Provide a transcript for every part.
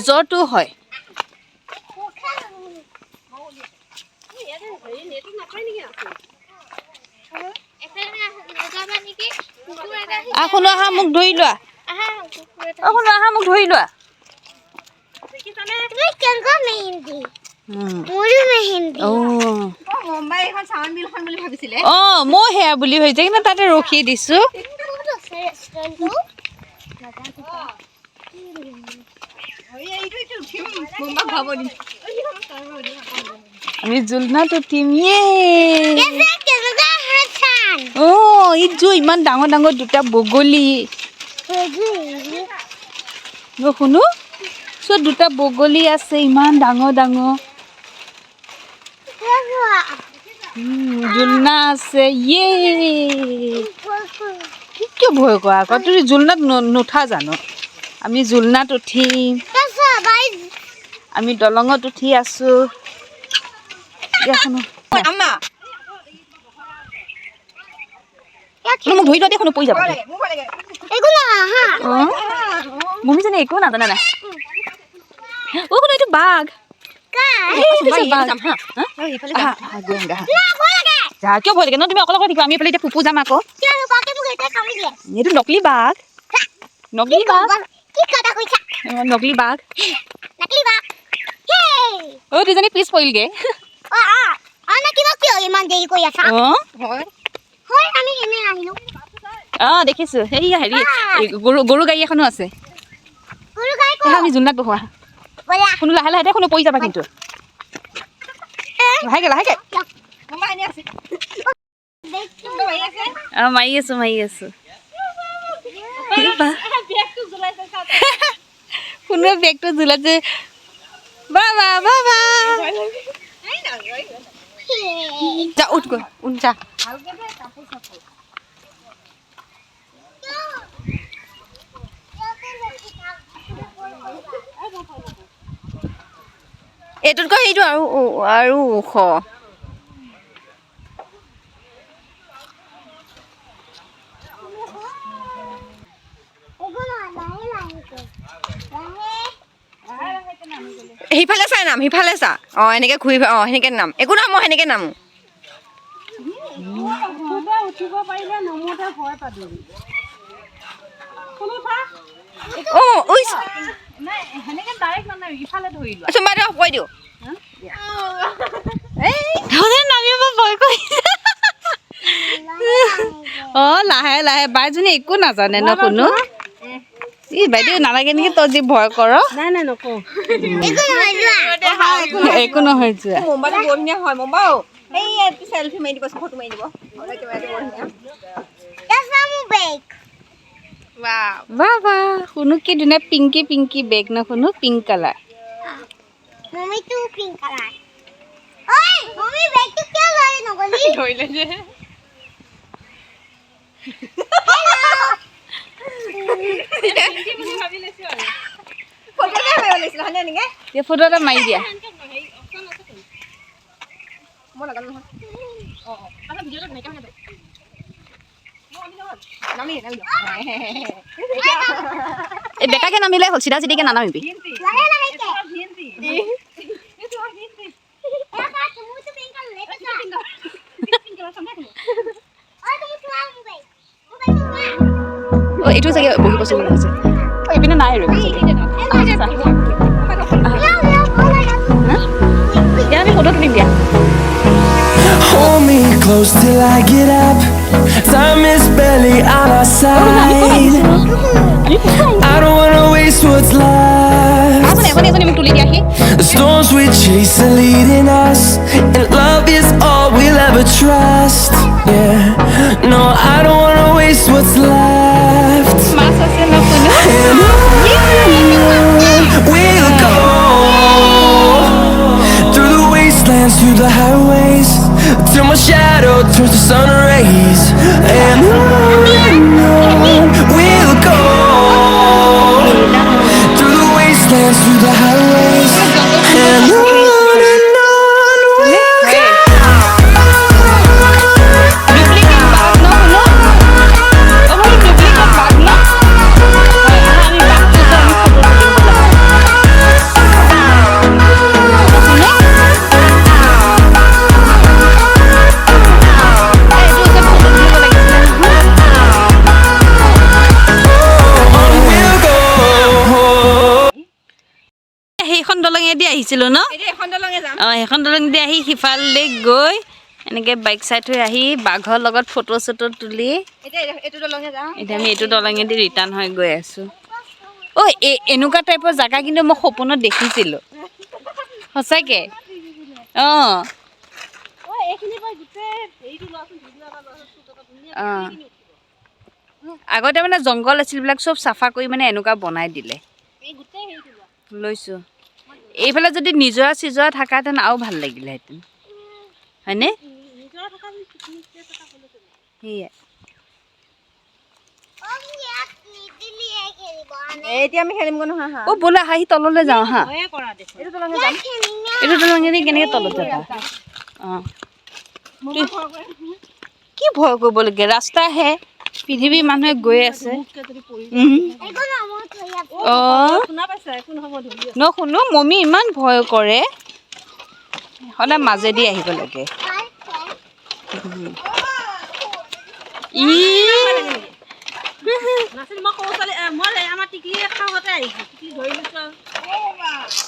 ৰিজৰ্টো হয় শুনো আহা মোক ধৰি লোৱা শুনো আহা মোক ধৰি লোৱা মই সেয়া বুলি ভাবিছে কিন্তু তাতে ৰখি দিছো আমি জুলনাত উঠিম ইমান ডাঙৰ ডাঙৰ দুটা বগলী শুনো চোৱা দুটা বগলী আছে ইমান ডাঙৰ ডাঙৰ জুলনা আছে কিয় ভয় কৰা আকৌ তুমি জুলনাত নুঠা জানো আমি জুলনাত উঠিম আমি দলঙত উঠি আছো মোক ধৰি লোৱা দেখোন পৰি যাব মমিজনী একো নাজানে নাই কোনো এইটো বাঘ কিয় ভয় লাগে ন তুমি অকলে থাকিবা আমি এইফালে এতিয়া ফুপু যাম আকৌ এইটো নকলি বাঘ নকলি বাঘ নকলি বাঘ দুজনী পিছ পৰিলগে দেখিছো সেয়া হেৰি গৰু গাড়ী এখনো আছে আমি জুলনাত বহোৱা কোনো লাহে লাহে কোনো পৰি যাবা কিন্তু লাহেকে লাহেকে মাৰি আছো কোনোৱে বেগটো জোলাইছে বাবা বাবা যা উঠ গৈ যা এইটোতকৈ এইটো আৰু ওখ সিফালে চাই নাম সিফালে চা এনেকে ঘূৰি সেনেকে নাম একো নহয় মই সেনেকে নামো লাহে লাহে বাইজনী একো নাজানে ন কোনো বাইদেউ নালাগে নেকি তই যি ভয় কৰ একো নহয় যোৱা বাবা শুনো কি ধুনীয়া পিংকি পিংকি বেগ ন শুনো পিংক কালাৰ ফটো এটা মাৰি দিয়া এই বেকাকে নামিলে হ'ল চিধা চিধিকে নানামিবি এইটো চাগে বহি বস্তু আছে এইপিনে নাই আৰু আমি ফটো তুলিম দিয়া Hold me close till I get up. Time is barely on our side. I don't wanna waste what's left. The storms we chase are leading us, and love is all we'll ever trust. Yeah, no, I don't wanna waste what's left. And we'll go through the wastelands, through the highways, till my shadow turns to sun rays. And we'll go through the wastelands, through the highways, and on we'll go. সেইখন দলঙেদি আহিছিলোঁ ন সেইখন দলঙেদি আহি সিফালে গৈ এনেকৈ bike চাই থৈ আহি বাঘৰ লগত ফটো চটো তুলি এতিয়া আমি এইটো দলঙেদি ৰিটাৰ্ণ হৈ গৈ আছোঁ ঐ এনেকুৱা টাইপৰ জেগা কিন্তু মই সপোনত দেখিছিলোঁ সঁচাকৈ অঁ অঁ আগতে মানে জংঘল আছিল বিলাক চব চাফা কৰি মানে এনেকুৱা বনাই দিলে লৈছোঁ এইফালে যদি নিজৰা চিজৰা থাকাহেঁতেন আৰু ভাল লাগিলেহেঁতেন হয়নে সেয়াই এতিয়া আমি খেলিমগৈ নহয় হা অ' ব'লা আহি তললৈ যাওঁ হা এইটো দলঙেদি কেনেকৈ তলত যাবা অঁ কি ভয় কৰিবলগীয়া ৰাস্তাহে পৃথিৱীৰ মানুহে গৈ আছে অঁ শুনো মমী ইমান ভয় কৰে সদায় মাজেদি আহিব লাগে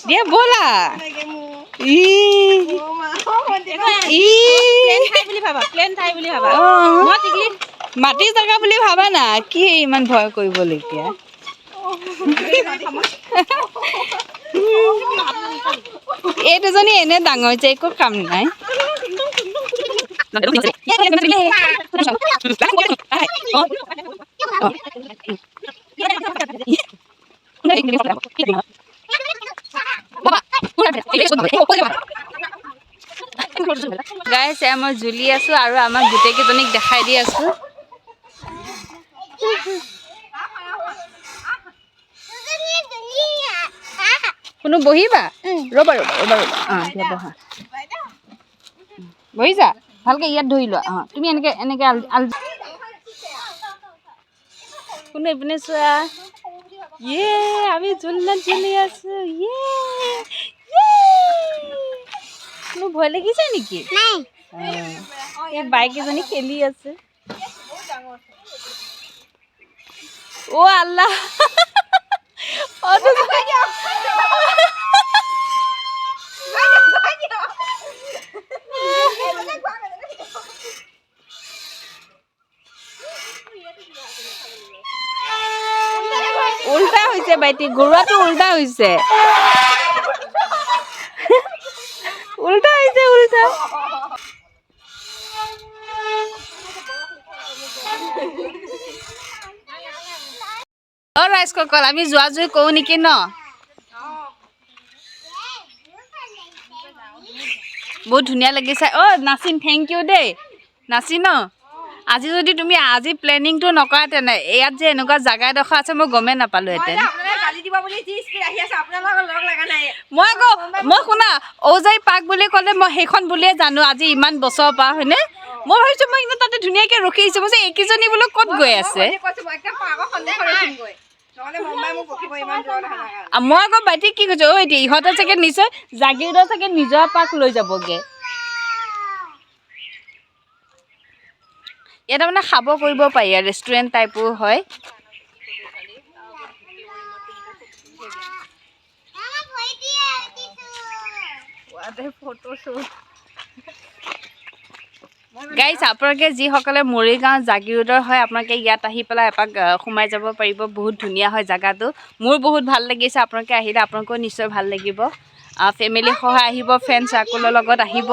দিয়া ব'লা মাটি জেগা বুলি ভাবা না কি ইমান ভয় কৰিবলগীয়া এই দুজনী এনে ডাঙৰ যে একো কাম নাই গাইছ মই ঝুলি আছো আৰু আমাক গোটেইকেইজনীক দেখাই দি আছো কোনো বহিবা ৰ'বা ৰ'বা ৰ'বা ৰ'বা অঁ দিয়া বহা বহিছা ভালকৈ ইয়াত ধৰি লোৱা অঁ তুমি এনেকৈ এনেকৈ কোনো এইপিনে চোৱা ইয়ে আমি ঝুলনাত ঝুলি আছো ইয়ে কোনো ভয় লাগিছে নেকি এই বাইক এজনী খেলি আছে অ' আল্লাহ উল্টা হৈছে বাইটি গৰুৱাটো উল্টা হৈছে উল্টা হৈছে উল্টা অ' ৰাইজ ককল আমি যোৱা জুই কওঁ নেকি ন বহুত ধুনীয়া লাগিছে অ' নাচিন থেংক ইউ দেই নাচি ন আজি যদি তুমি আজি প্লেনিংটো নকৰা তেনে ইয়াত যে এনেকুৱা জেগা এডোখৰ আছে মই গমেই নাপালোহেঁতেন মই শুনা ঔজাই পাৰ্ক বুলি ক'লে মই সেইখন বুলিয়ে জানো আজি ইমান বছৰৰ পৰা হয়নে মই ভাবিছোঁ মই কিন্তু তাতে ধুনীয়াকৈ ৰখি আহিছোঁ মই যে এইকেইজনী বোলো ক'ত গৈ আছে মই আকৌ বাইটি কি কৈছোঁ অ' এতিয়া ইহঁতে চাগে নিশ্চয় জাগিৰোডৰ চাগে নিজৰ পাৰ্ক লৈ যাবগৈ ইয়াতে মানে খাব কৰিব পাৰি আৰু ৰেষ্টুৰেণ্ট টাইপো হয় গাইছ আপোনালোকে যিসকলে মৰিগাঁও জাগিৰোডৰ হয় আপোনালোকে ইয়াত আহি পেলাই এপাক সোমাই যাব পাৰিব বহুত ধুনীয়া হয় জেগাটো মোৰ বহুত ভাল লাগিছে আপোনালোকে আহিলে আপোনালোকেও নিশ্চয় ভাল লাগিব ফেমিলি সহ আহিব ফ্ৰেণ্ড চাৰ্কুলৰ লগত আহিব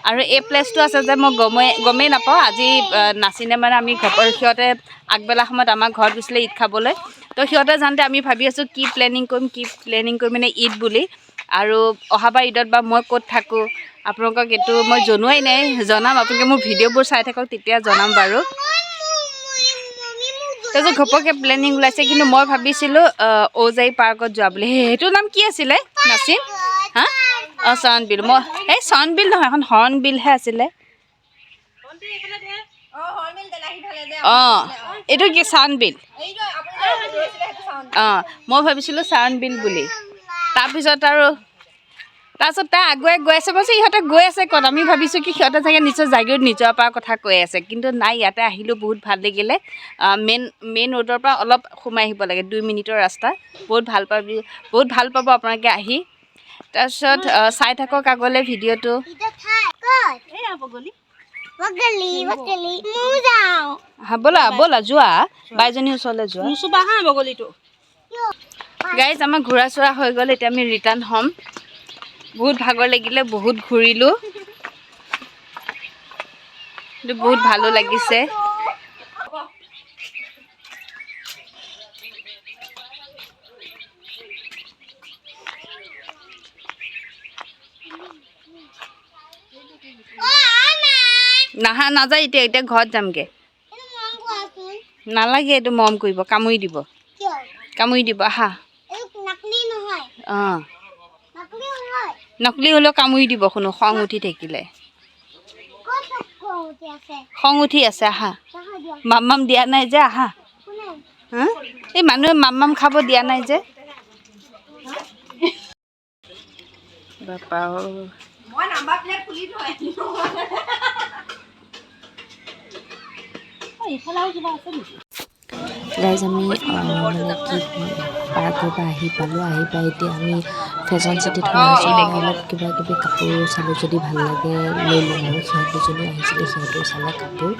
আৰু এই প্লেচটো আছে যে মই গমেই নাপাওঁ আজি নাচিনে মানে আমি সিহঁতে আগবেলা সময়ত আমাৰ ঘৰত গৈছিলে ঈদ খাবলৈ তো সিহঁতে জানতে আমি ভাবি আছোঁ কি প্লেনিং কৰিম মানে ঈদ বুলি আৰু অহাবাৰ ঈদত বা মই ক'ত থাকোঁ আপোনালোকক এইটো মই জনোৱাই নাই জনাম আপোনালোকে মোৰ ভিডিঅ'বোৰ চাই থাকক তেতিয়া জনাম বাৰু তাৰপিছত ঘপককৈ প্লেনিং ওলাইছে কিন্তু মই ভাবিছিলোঁ ঔজাই পাৰ্কত যোৱা বুলি সেইটো নাম কি আছিলে নাচিন হা অঁ চৰণবিল মই এই চৰণবিল নহয় এখন হৰ্ণবিলহে আছিলে অঁ এইটো কি চাৰণবিল অঁ মই ভাবিছিলোঁ চাৰণবিল বুলি তাৰপিছত আৰু তাৰপিছত তাই আগুৱাই গৈ আছে কৈছে ইহঁতে গৈ আছে ক'ত আমি ভাবিছোঁ কি সিহঁতে চাগে নিজৰ জাগিৰোড নিজৰ পৰা কথা কৈ আছে কিন্তু নাই ইয়াতে আহিলোঁ বহুত ভাল লাগিলে মেইন ৰোডৰ পৰা অলপ সোমাই আহিব লাগে 2 মিনিটৰ ৰাস্তা বহুত ভাল পাব আপোনালোকে আহি তাৰপিছত চাই থাকক আগলৈ ভিডিঅ'টো ব'লা যোৱা বাইজনীৰ ওচৰলৈ যোৱা গাইজ আমাৰ ঘূৰা চুৰা হৈ গ'ল এতিয়া আমি ৰিটাৰ্ণ হ'ম বহুত ভাগৰ লাগিলে বহুত ঘূৰিলোঁ কিন্তু বহুত ভালো লাগিছে নাযায় এতিয়া ঘৰত যামগৈ নালাগে এইটো মৰম কৰিব কামুৰি দিব আহা অঁ নকলি হ'লেও কামুৰি দিব শুনো খং উঠি থাকিলে খং উঠি আছে আহা মাম দিয়া নাই যে আহা এই মানুহে মাম খাব দিয়া নাই যে বাপা গাইজ আমি মানে কি পাৰ্কৰ পৰা আহি পালোঁ আহি পাই এতিয়া আমি ফেশ্বন চিটিত সোমাইছোঁ মানে অলপ কিবা কিবি কাপোৰ চালোঁ যদি ভাল লাগে লৈ ল'ম আৰু সিহঁত দুজনীও আহিছিলে সিহঁতেও চালে কাপোৰ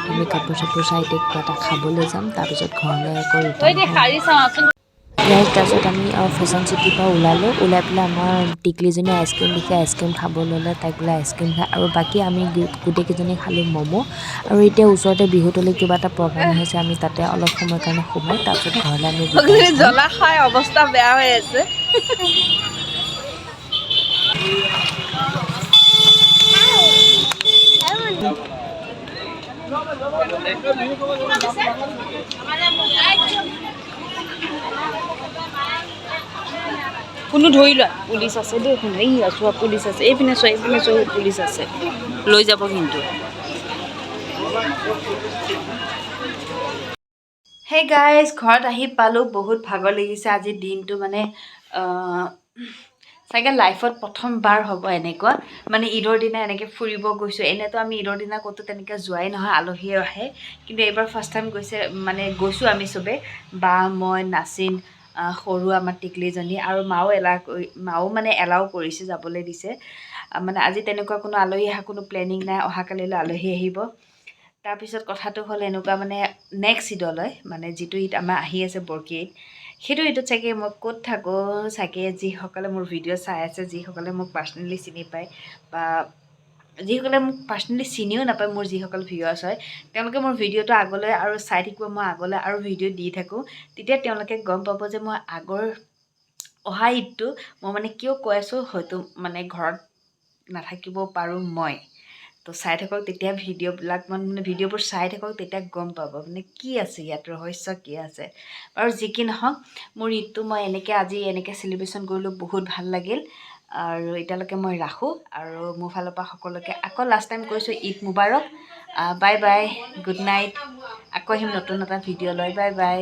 আমি কাপোৰ চাপোৰ চাই এতিয়া কিবা এটা খাবলৈ যাম তাৰপিছত ঘৰলৈ আকৌ ৰিটাৰ্ণ গাইজ তাৰপিছত আমি ফেশ্বন চিটিৰ পৰা ওলাই পেলাই আমাৰ টিকলিজনী আইচক্ৰীম দেখি আইচক্ৰীম খাব ল'লে তাইক বোলে আইচক্ৰীম খায় আৰু বাকী আমি গোটেইকেইজনী খালোঁ ম'ম' আৰু এতিয়া ওচৰতে বিহুতলী কিবা এটা প্ৰগ্ৰাম হৈছে আমি তাতে অলপ সময়ৰ কাৰণে সোমাই তাৰপিছত ঘৰলৈ আমি জ্বলা খাই অৱস্থা বেয়া হৈ আছে কোনো ধৰি লোৱা পুলিচ আছে দেই এই চোৱা পুলিচ আছে এইপিনে চোৱা পুলিচ আছে লৈ যাব কিন্তু হে গাইজ ঘৰত আহি পালোঁ বহুত ভাগৰ লাগিছে আজিৰ দিনটো মানে চাগে লাইফত প্ৰথমবাৰ হ'ব এনেকুৱা মানে ঈদৰ দিনা এনেকৈ ফুৰিব গৈছোঁ এনেতো আমি ঈদৰ দিনা ক'তো তেনেকৈ যোৱাই নহয় আলহীয়ে আহে কিন্তু এইবাৰ ফাৰ্ষ্ট টাইম গৈছোঁ আমি চবে বা মই নাচিন সৰু আমাৰ টিকলিজনী আৰু মাও মানে এলাও কৰিছে যাবলৈ দিছে মানে আজি তেনেকুৱা কোনো আলহী অহা কোনো প্লেনিং নাই অহাকালিলৈ আলহী আহিব তাৰপিছত কথাটো হ'ল এনেকুৱা মানে নেক্সট ঈদলৈ মানে যিটো ঈদ আমাৰ আহি আছে বৰকি ঈদ সেইটো ঈদত চাগে মই ক'ত থাকোঁ চাগে যিসকলে মোৰ ভিডিঅ' চাই আছে যিসকলে মোক পাৰ্চনেলি চিনি পায় বা যিসকলে মোক পাৰ্চনেলি চিনিও নাপায় মোৰ যিসকল ভিউৱাৰ্ছ হয় তেওঁলোকে মোৰ ভিডিঅ'টো আগলৈ আৰু চাই থাকিব মই আগলৈ আৰু ভিডিঅ' দি থাকোঁ তেতিয়া তেওঁলোকে গম পাব যে মই আগৰ অহা ঈদটো মই মানে কিয় কৈ আছোঁ হয়তো মানে ঘৰত নাথাকিব পাৰোঁ মই তো চাই থাকক তেতিয়া ভিডিঅ'বিলাক মানে ভিডিঅ'বোৰ চাই থাকক তেতিয়া গম পাব মানে কি আছে ইয়াত ৰহস্য কি আছে আৰু যি কি নহওক মোৰ ঈদটো মই আজি এনেকৈ চেলিব্ৰেশ্যন কৰিলোঁ বহুত ভাল লাগিল আৰু এতিয়ালৈকে মই ৰাখোঁ আৰু মোৰ ফালৰ পৰা সকলোকে আকৌ লাষ্ট টাইম কৈছোঁ Eid মুবাৰক bye bye good night আকৌ আহিম নতুন এটা ভিডিঅ' লৈ বাই বাই